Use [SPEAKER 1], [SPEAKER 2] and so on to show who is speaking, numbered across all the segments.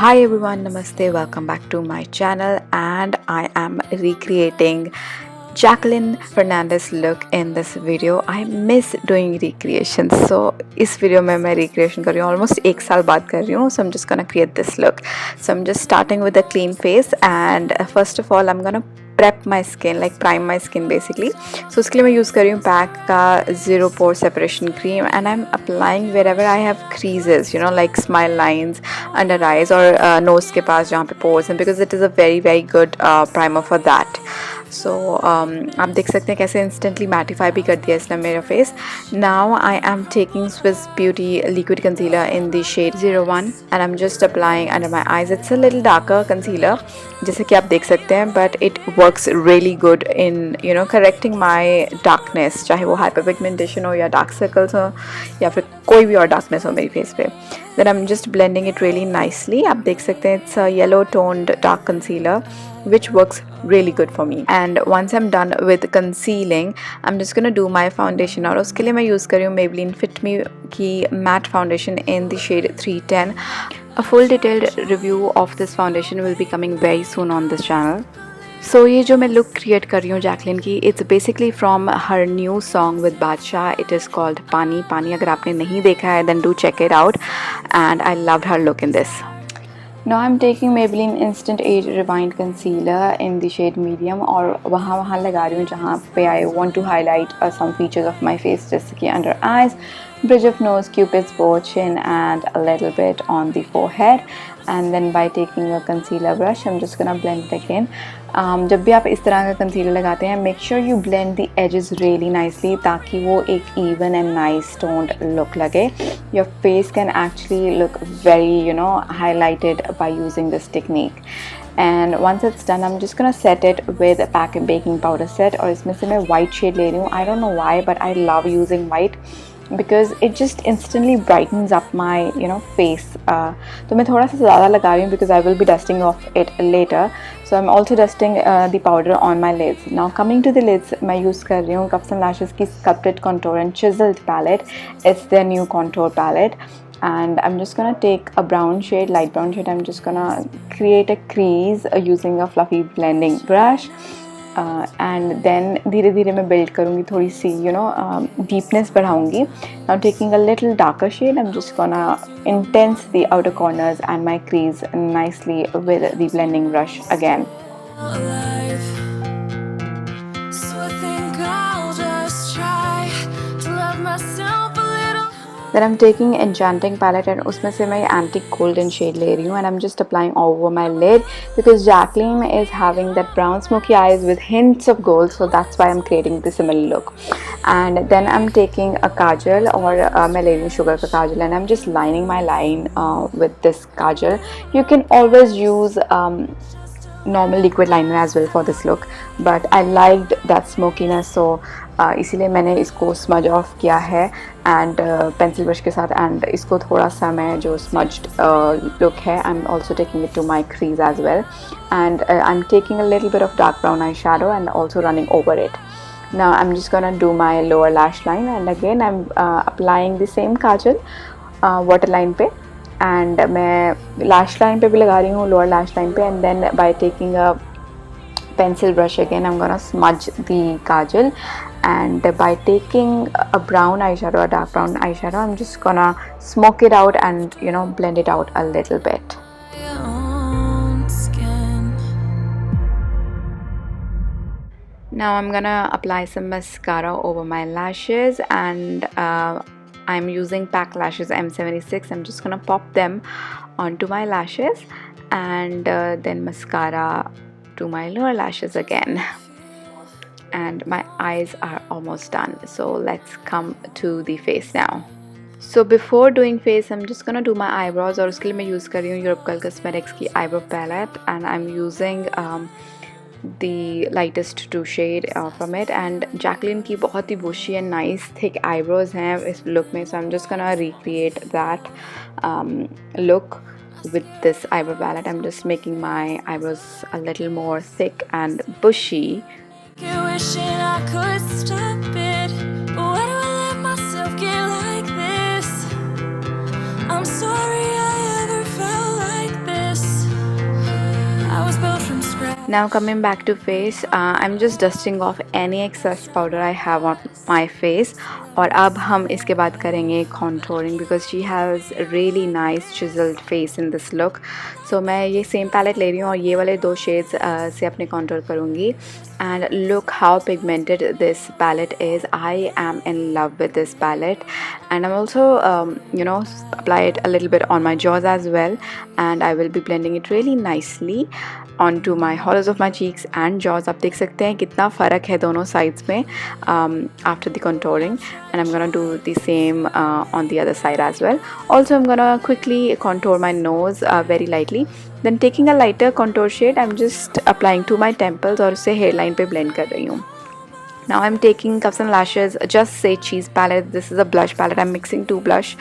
[SPEAKER 1] Hi everyone, namaste, welcome back to my channel, and I am recreating Jacqueline Fernandez look in this video. I miss doing recreations, so इस video में मैं recreation कर रही हूँ, almost एक साल बाद कर रही हूँ. So I'm just gonna create this look. So I'm just starting with a clean face, and first of all I'm gonna prep my skin, like prime my skin basically. So उसके लिए मैं use कर रही हूँ PAC का Zero Pore Separation Cream, and I'm applying wherever I have creases, you know, like smile lines, under eyes or nose के पास जहाँ पे pores हैं, because it is a very good primer for that. So आप देख सकते हैं कैसे instantly mattify भी कर दिया इसने मेरा face. Now I am taking Swiss Beauty liquid concealer in the shade 01, and I'm just applying under my eyes. It's a little darker concealer जैसे कि आप देख सकते हैं, but it works really good in, you know, correcting my darkness, चाहे वो hyperpigmentation हो या dark circles हो या फिर कोई भी और darkness हो मेरी face पे. Then I'm just blending it really nicely. आप देख सकते हैं it's a yellow toned dark concealer which works really good for me. And once I'm done with concealing, I'm just gonna do my foundation. और उसके लिए मैं use कर रही हूँ Maybelline Fit Me की matte foundation in the shade 310. A full detailed review of this foundation will be coming very soon on this channel. So ये जो मैं look create कर रही हूँ जैकलिन की, it's basically from her new song with Badshah. It is called पानी पानी. अगर आपने नहीं देखा है then do check it out, and I loved her look in this. Now I'm taking Maybelline Instant Age Rewind Concealer in the shade medium, और वहाँ लगा रही हूँ जहाँ पे I want to highlight some features of my face, जैसे कि under eyes, bridge of nose, cupid's bow, chin, and a little bit on the forehead. And then by taking a concealer brush, I'm just gonna blend it again. जब भी आप इस तरह का concealer लगाते हैं, make sure you blend the edges really nicely ताकि वो एक even and nice toned look लगे. Your face can actually look very, you know, highlighted by using this technique. And once it's done, I'm just gonna set it with PAC Baking Powder Set, और इसमें से मैं white shade ले रही हूँ. I don't know why, but I love using white because it just instantly brightens up my, you know, face. तो मैं थोड़ा सा ज़्यादा लगा रही हूँ because I will be dusting off it later. So I'm also dusting the powder on my lids. Now coming to the lids, मैं use कर रही हूँ Cosmetic Lashes की Sculpted Contour and Chiseled palette. It's their new contour palette. And I'm just gonna take a brown shade, light brown shade. I'm just gonna create a crease using a fluffy blending brush. And then धीरे धीरे मैं build करूँगी थोड़ी सी, you know, deepness बढ़ाऊँगी. Now taking a little darker shade, I'm just gonna intense the outer corners and my crease nicely with the blending brush again. Then I'm taking Enchanting palette, and उसमें से मैं Antique Golden shade ले रही हूँ, and I'm just applying over my lid because Jacqueline is having that brown smoky eyes with hints of gold, so that's why I'm creating the similar look. And then I'm taking a kajal, और मैं ले रही हूँ sugar का kajal, and I'm just lining my line with this kajal. You can always use normal liquid liner as well for this look, but I liked that smokiness, so इसीलिए मैंने इसको smudge off किया है and pencil brush के साथ, and इसको थोड़ा सा मैं जो smudged look है, I'm also taking it to my crease as well, and I'm taking a little bit of dark brown eyeshadow and also running over it. Now I'm just gonna do my lower lash line, and again I'm applying the same kajal waterline पे, and मैं lash line पे भी लगा रही हूँ, lower lash line पे, and then by taking a pencil brush again I'm gonna smudge the kajal, and by taking a brown eyeshadow, a dark brown eyeshadow, I'm just gonna smoke it out and, you know, blend it out a little bit. Now I'm gonna apply some mascara over my lashes, and I'm using PAC Lashes M76. I'm just gonna pop them onto my lashes, and then mascara to my lower lashes again. And my eyes are almost done, so let's come to the face now. So before doing face, I'm just gonna do my eyebrows, और उसके लिए मैं use कर रही हूँ Europe Cosmetics की eyebrow palette, and I'm using the lightest 2 shade from it. And Jacqueline की बहुत ही bushy and nice thick eyebrows हैं इस look में, so I'm just gonna recreate that look with this eyebrow palette. I'm just making my eyebrows a little more thick and bushy. Wishing I could stop it, but why do I let myself get like this? I'm sorry I ever felt like this. Now coming back to face, I'm just dusting off any excess powder I have on my face. और अब हम इसके बाद करेंगे contouring because she has really nice chiseled face in this look. So मैं ये same palette ले रही हूँ और ये वाले 2 shades से अपने contour करूँगी. And look how pigmented this palette is. I am in love with this palette, and I'm also apply it a little bit on my jaws as well, and I will be blending it really nicely onto my hollows of my cheeks and jaws. आप देख सकते हैं कितना फ़र्क है दोनों sides में after the contouring, and I'm gonna do the same on the other side as well. Also, I'm gonna quickly contour my nose very lightly. Then taking a lighter contour shade, I'm just applying to my temples और उसे hairline पे blend कर रही हूँ. Now I'm taking Custom Lashes Just Say Cheese palette. This is a blush palette. I'm mixing 2 blush.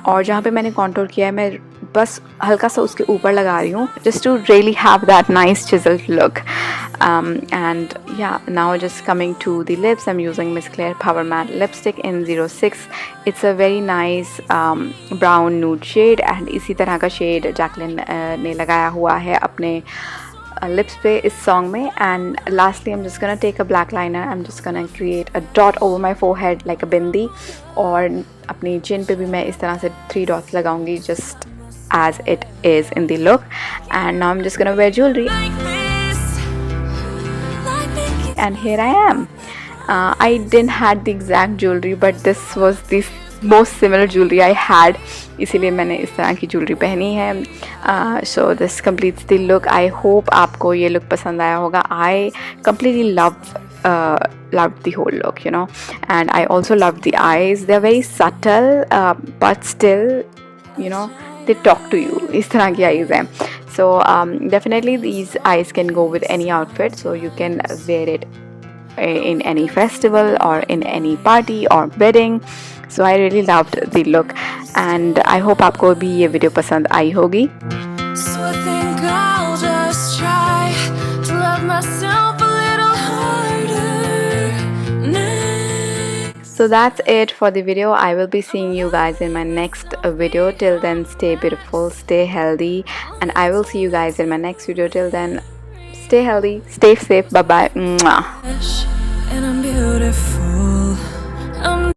[SPEAKER 1] और जहाँ पे मैंने contour किया है मैं बस हल्का सा उसके ऊपर लगा रही हूँ just to really have that nice chiseled look. And yeah, now just coming to the lips, I'm using Miss Claire Power Matte Lipstick in 06. It's a very nice brown nude shade, and इसी तरह का shade Jacqueline ने लगाया हुआ है अपने lips पे इस song में. And lastly, I'm just gonna take a black liner. I'm just gonna create a dot over my forehead like a bindi, और अपनी chin पे भी मैं इस तरह से 3 dots लगाऊंगी just as it is in the look. And now I'm just gonna wear jewelry, and here I am. I didn't had the exact jewelry, but this was the most similar jewelry I had, इसीलिए मैंने इस तरह की jewelry पहनी है. So this completes the look. I hope आपको ये look पसंद आया होगा. I completely loved the whole look, and I also loved the eyes. They're very subtle, but still, they talk to you. इस तरह की eyes हैं. So definitely these eyes can go with any outfit, so you can wear it in any festival or in any party or wedding. So I really loved the look, and I hope आपको भी ये video पसंद आई होगी. So I think I'll just try to love myself a little harder next. So that's it for the video. I will be seeing you guys in my next video. Till then, stay beautiful, stay healthy, and I will see you guys in my next video. Till then, stay healthy, stay safe. Bye bye. Mwah. And I'm beautiful.